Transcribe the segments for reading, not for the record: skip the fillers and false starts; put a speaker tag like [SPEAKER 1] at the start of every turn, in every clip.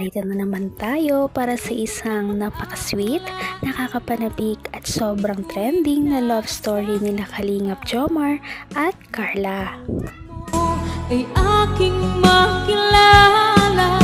[SPEAKER 1] narito na naman tayo para sa isang napaka-sweet, nakakapanabik at sobrang trending na love story nila Kalingap Jomar at Carla.
[SPEAKER 2] Ay aking makilala.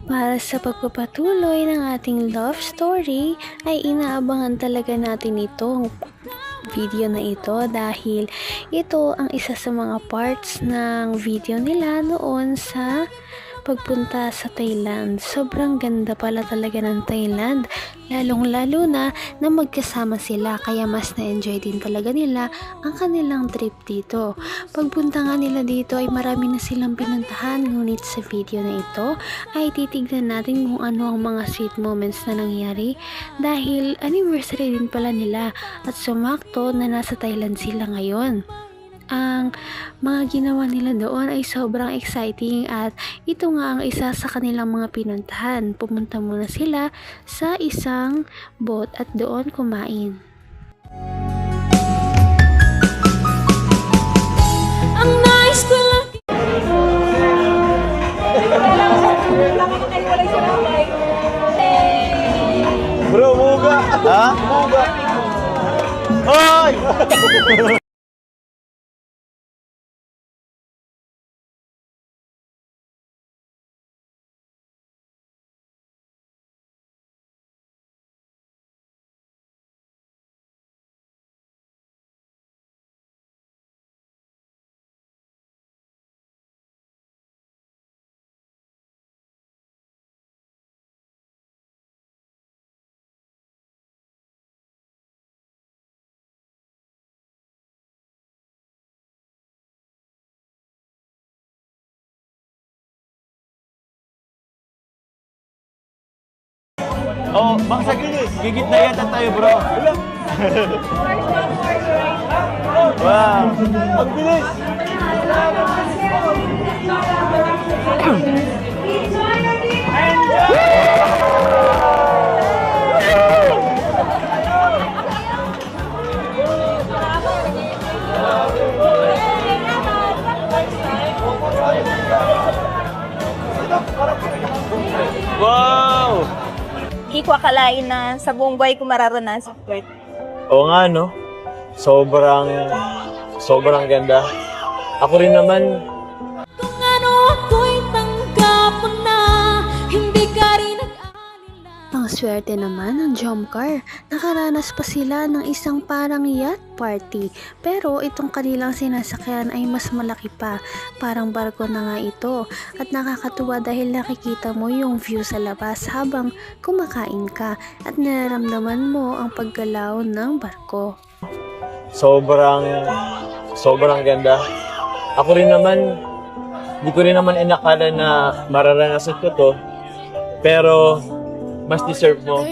[SPEAKER 1] Para sa pagpapatuloy ng ating love story ay inaabangan talaga natin itong video na ito dahil ito ang isa sa mga parts ng video nila noon sa pagpunta sa Thailand. Sobrang ganda pala talaga ng Thailand, lalong-lalo na magkasama sila, kaya mas na-enjoy din talaga nila ang kanilang trip dito. Pagpunta nga nila dito ay marami na silang pinuntahan, ngunit sa video na ito ay titignan natin kung ano ang mga sweet moments na nangyari dahil anniversary din pala nila at sumakto na nasa Thailand sila ngayon. Ang mga ginawa nila doon ay sobrang exciting at ito nga ang isa sa kanilang mga pinuntahan. Pumunta muna sila sa isang boat at doon kumain.
[SPEAKER 2] Ang nice ko lang.
[SPEAKER 3] Bro, muga! Ha? Muga! Hoy! Oh, bang sa gigit na yata tayo, bro. Wow, ang bilis. Wow!
[SPEAKER 4] Hindi ko akalain na sa buong buhay ko mararanasan.
[SPEAKER 3] Oo nga, no? Sobrang ganda. Ako rin naman,
[SPEAKER 2] Kung ano ako'y tanggap mo na, hindi ka rin nag-alala.
[SPEAKER 1] Ang swerte naman ng Jomcar, nakaranas pa sila ng isang parang yacht party, pero itong kanilang sinasakyan ay mas malaki pa, parang barko na nga ito, at nakakatuwa dahil nakikita mo yung view sa labas habang kumakain ka at nararamdaman mo ang paggalaw ng barko.
[SPEAKER 3] sobrang ganda. Ako rin naman, hindi ko rin naman inakala na mararanasan ko to, pero mas deserve mo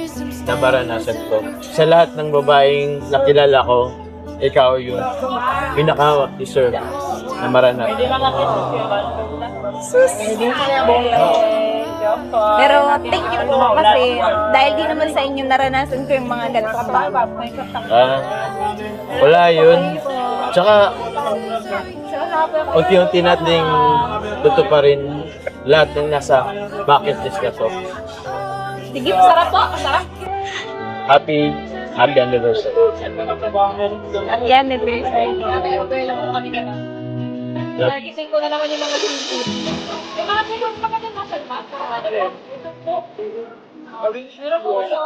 [SPEAKER 3] na maranasan ko. Sa lahat ng babaeng nakilala ko, ikaw yung pinaka-deserve na maranasan.
[SPEAKER 4] Pero thank you po kasi dahil di naman sa inyo naranasan ko yung mga ganito.
[SPEAKER 3] Wala yun. Tsaka, unti-unti nating tutuparin lahat ng nasa bucket list na to.
[SPEAKER 4] Sige, masarap po. Masarap.
[SPEAKER 3] Happy anniversary.
[SPEAKER 4] At yan, ito.
[SPEAKER 5] Gising ko na naman yung mga sisip. Yung mga sisip, maganda nasa mat. Ito po. Meron po siya.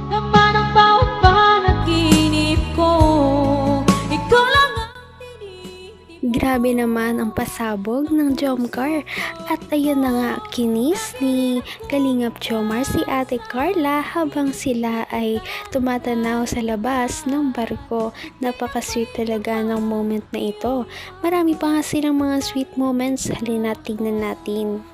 [SPEAKER 2] Naman ang bawat panaginip ko, ikaw lang ang
[SPEAKER 1] Grabe naman ang pasabog ng Jomcar. At ayun na nga, kinis ni Kalingap Jomar si Ate Carla habang sila ay tumatanaw sa labas ng barko. Napaka-sweet talaga ng moment na ito. Marami pa nga silang mga sweet moments. Halina, tignan natin.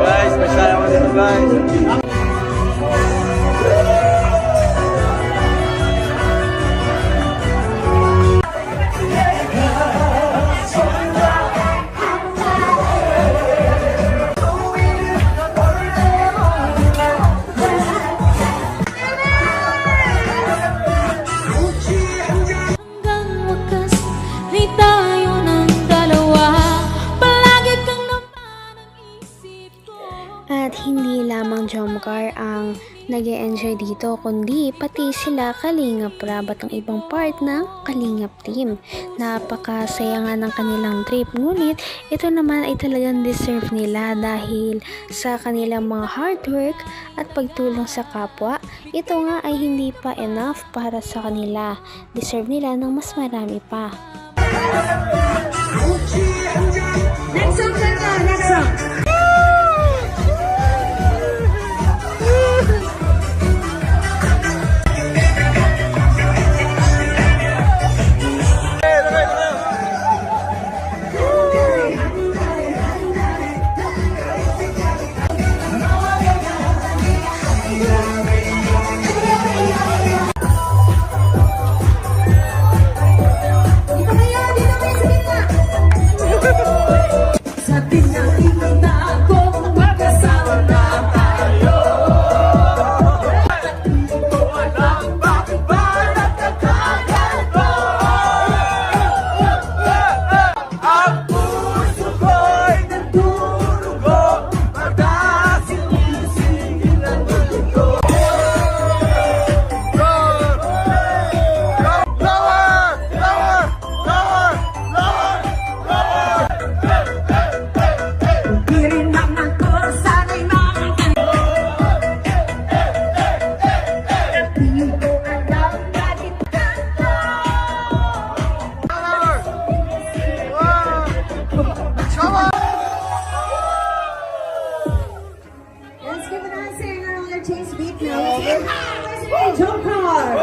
[SPEAKER 3] Guys, masyaya ko dito guys.
[SPEAKER 2] Hanggang wakas ay tayo ng dalawa. Palagi kang naman ang isip ko.
[SPEAKER 1] At hindi lamang Jomcar ang nag-e-enjoy dito, kundi pati sila Kalingap Rab at ang ibang part ng Kalingap team. Napakasaya nga ng kanilang trip, ngunit ito naman ay talagang deserve nila dahil sa kanilang mga hard work at pagtulong sa kapwa. Ito nga ay hindi pa enough para sa kanila. Deserve nila ng mas marami pa.
[SPEAKER 6] Let's give it a sing on the chase beat now. Jomcar!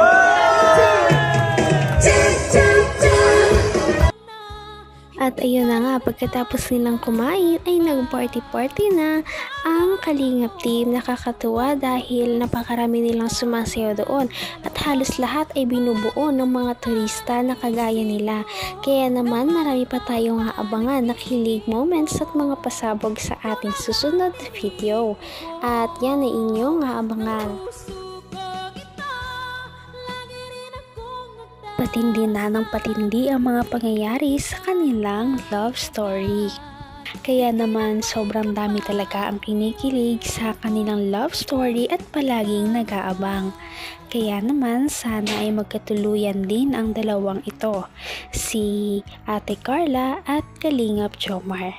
[SPEAKER 1] At ayun na nga, pagkatapos nilang kumain ay nag-party-party na ang Kalingap team. Nakakatuwa dahil napakarami nilang sumasayaw doon at halos lahat ay binubuo ng mga turista na kagaya nila. Kaya naman marami pa tayong aabangan na kilig moments at mga pasabog sa ating susunod video. At yan ay inyong aabangan. Patindi na ng patindi ang mga pangyayari sa kanilang love story. Kaya naman sobrang dami talaga ang kinikilig sa kanilang love story at palaging nag-aabang. Kaya naman sana ay magkatuluyan din ang dalawang ito, si Ate Carla at Kalingap Jomar.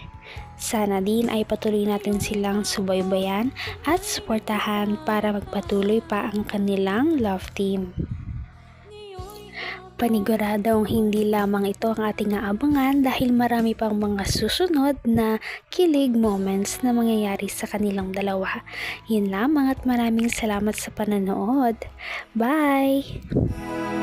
[SPEAKER 1] Sana din ay patuloy natin silang subaybayan at suportahan para magpatuloy pa ang kanilang love team. Paniguradong hindi lamang ito ang ating aabangan dahil marami pang mga susunod na kilig moments na mangyayari sa kanilang dalawa. Yun lamang at maraming salamat sa pananood. Bye!